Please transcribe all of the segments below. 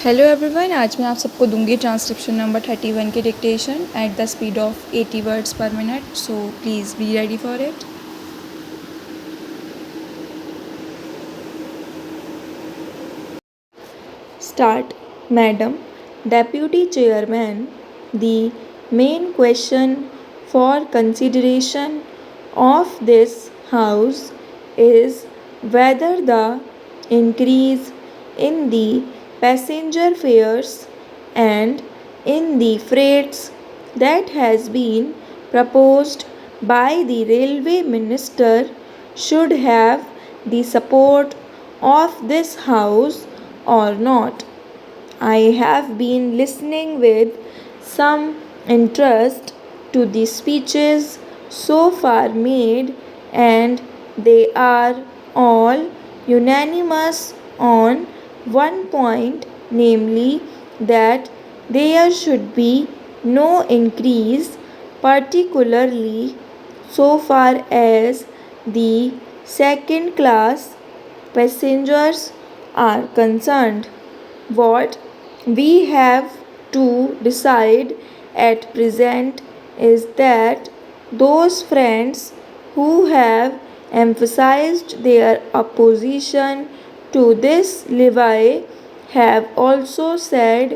Hello everyone, आज मैं आप सबको दूंगी ट्रांसक्रिप्शन नंबर 31 की dictation at the speed of 80 words पर minute. So please be ready for it. Start. Madam Deputy Chairman, the main question for consideration of this House is whether the increase in the passenger fares and in the freights that has been proposed by the Railway Minister should have the support of this House or not. I have been listening with some interest to the speeches so far made, and they are all unanimous on one point, namely that there should be no increase, particularly so far as the second class passengers are concerned. What we have to decide at present is that those friends who have emphasized their opposition to this levy have also said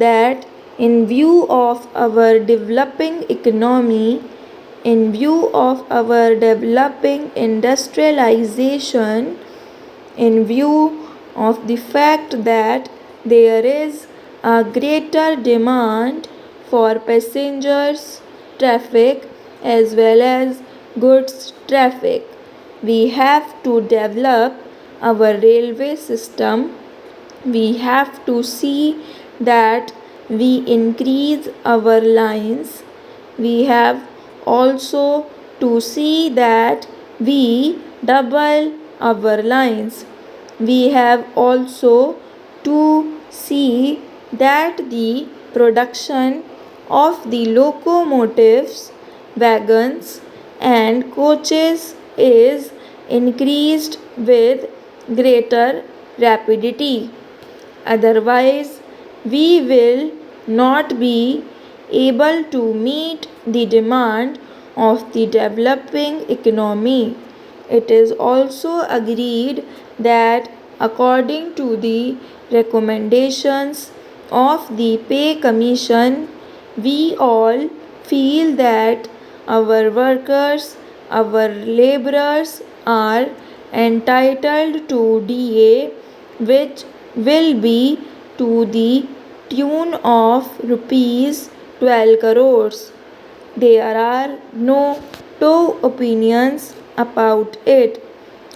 that in view of our developing economy, in view of our developing industrialization, in view of the fact that there is a greater demand for passengers traffic as well as goods traffic, we have to develop our railway system. We have to see that we increase our lines. We have also to see that we double our lines. We have also to see that the production of the locomotives, wagons, and coaches is increased with greater rapidity. Otherwise, we will not be able to meet the demand of the developing economy. It is also agreed that according to the recommendations of the Pay Commission, we all feel that our workers, our laborers are entitled to DA, which will be to the tune of rupees 12 crores. There are no two opinions about it.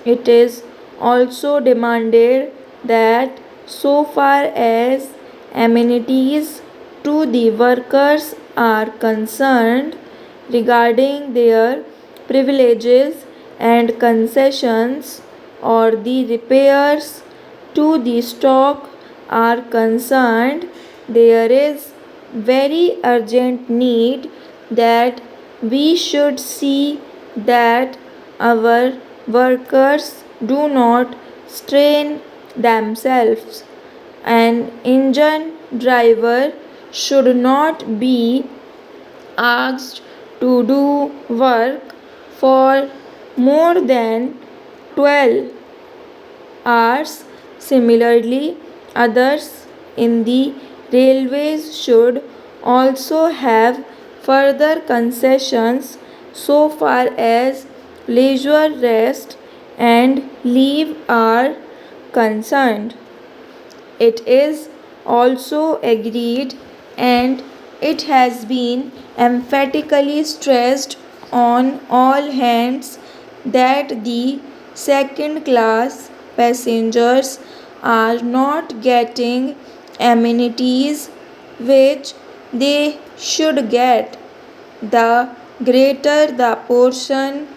It is also demanded that so far as amenities to the workers are concerned, regarding their privileges and concessions or the repairs to the stock are concerned, there is very urgent need that we should see that our workers do not strain themselves. An engine driver should not be asked to do work for more than 12 hours. Similarly, others in the railways should also have further concessions so far as leisure rest and leave are concerned. It is also agreed, and it has been emphatically stressed on all hands, that the second class passengers are not getting amenities which they should get. The greater the portion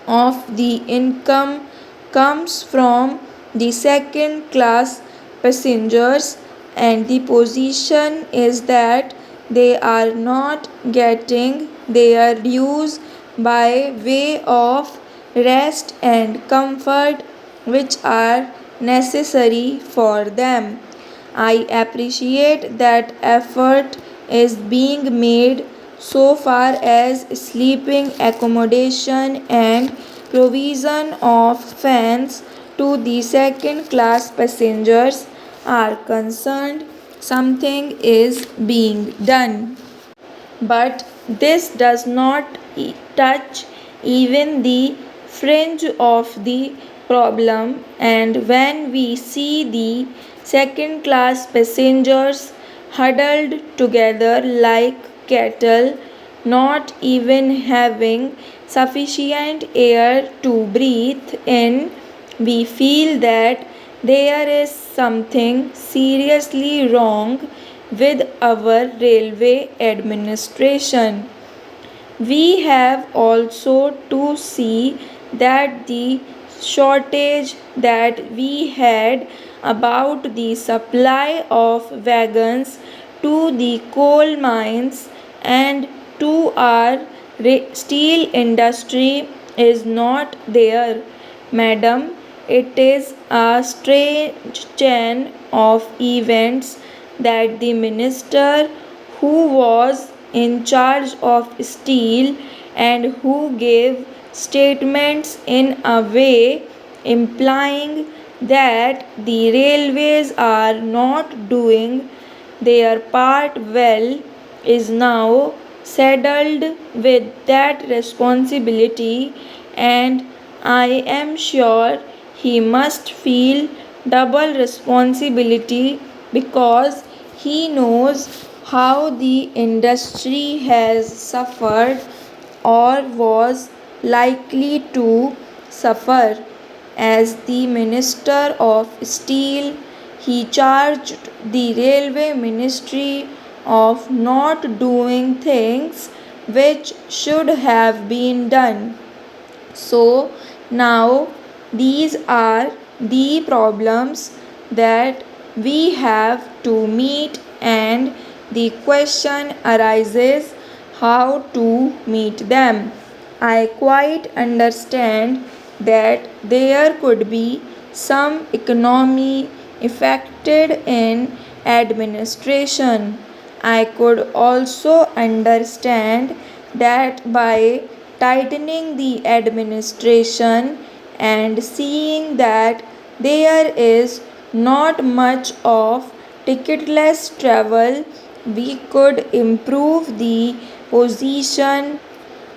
of the income comes from the second class passengers, and the position is that they are not getting their dues by way of rest and comfort which are necessary for them. I appreciate that effort is being made so far as sleeping accommodation and provision of fans to the second class passengers are concerned. Something is being done. But this does not touch even the fringe of the problem, and when we see the second class passengers huddled together like cattle, not even having sufficient air to breathe in, we feel that there is something seriously wrong with our railway administration. We have also to see that the shortage that we had about the supply of wagons to the coal mines and to our steel industry is not there, madam. It is a strange chain of events that the minister who was in charge of steel and who gave statements in a way implying that the railways are not doing their part well is now saddled with that responsibility, and I am sure he must feel double responsibility because he knows how the industry has suffered or was likely to suffer. As the Minister of Steel, he charged the Railway Ministry of not doing things which should have been done. So now these are the problems that we have to meet, and the question arises how to meet them. I quite understand that there could be some economy affected in administration. I could also understand that by tightening the administration and seeing that there is not much of ticketless travel, we could improve the position.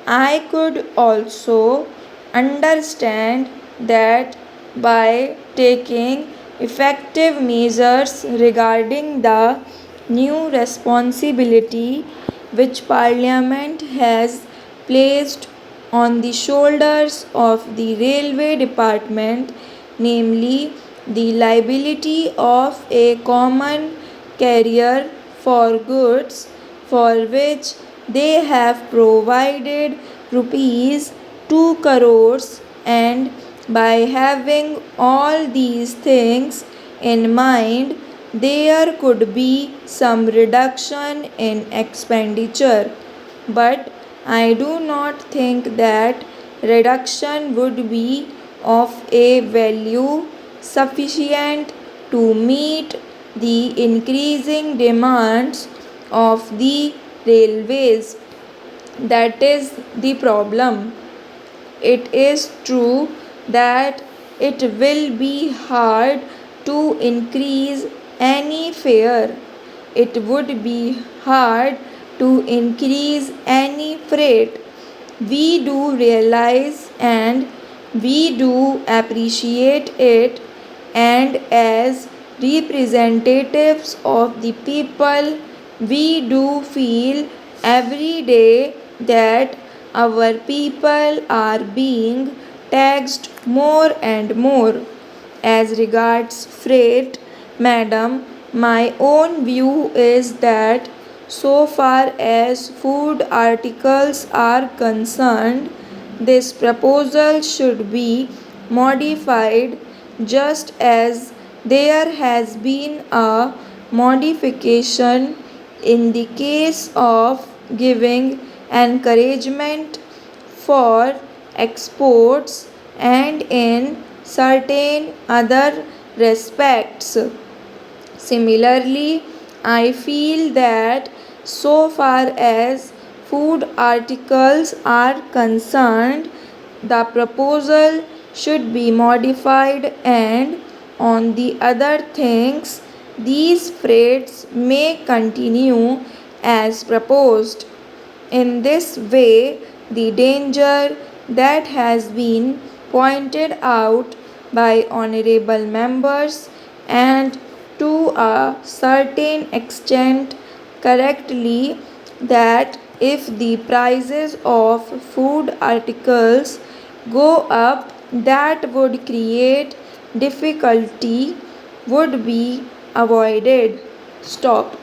I could also understand that by taking effective measures regarding the new responsibility which Parliament has placed on the shoulders of the railway department, namely the liability of a common carrier for goods for which they have provided rupees 2 crores, and by having all these things in mind there could be some reduction in expenditure, but I do not think that reduction would be of a value sufficient to meet the increasing demands of the railways. That is the problem. It is true that it will be hard to increase any fare. It would be hard to increase any freight. We do realize and we do appreciate it, and as representatives of the people, we do feel every day that our people are being taxed more and more. As regards freight, madam, my own view is that so far as food articles are concerned, this proposal should be modified just as there has been a modification in the case of giving encouragement for exports and in certain other respects. Similarly, I feel that so far as food articles are concerned, the proposal should be modified, and on the other things, these freights may continue as proposed. In this way, the danger that has been pointed out by honorable members, and to a certain extent correctly, that if the prices of food articles go up, that would create difficulty, would be avoided. Stop.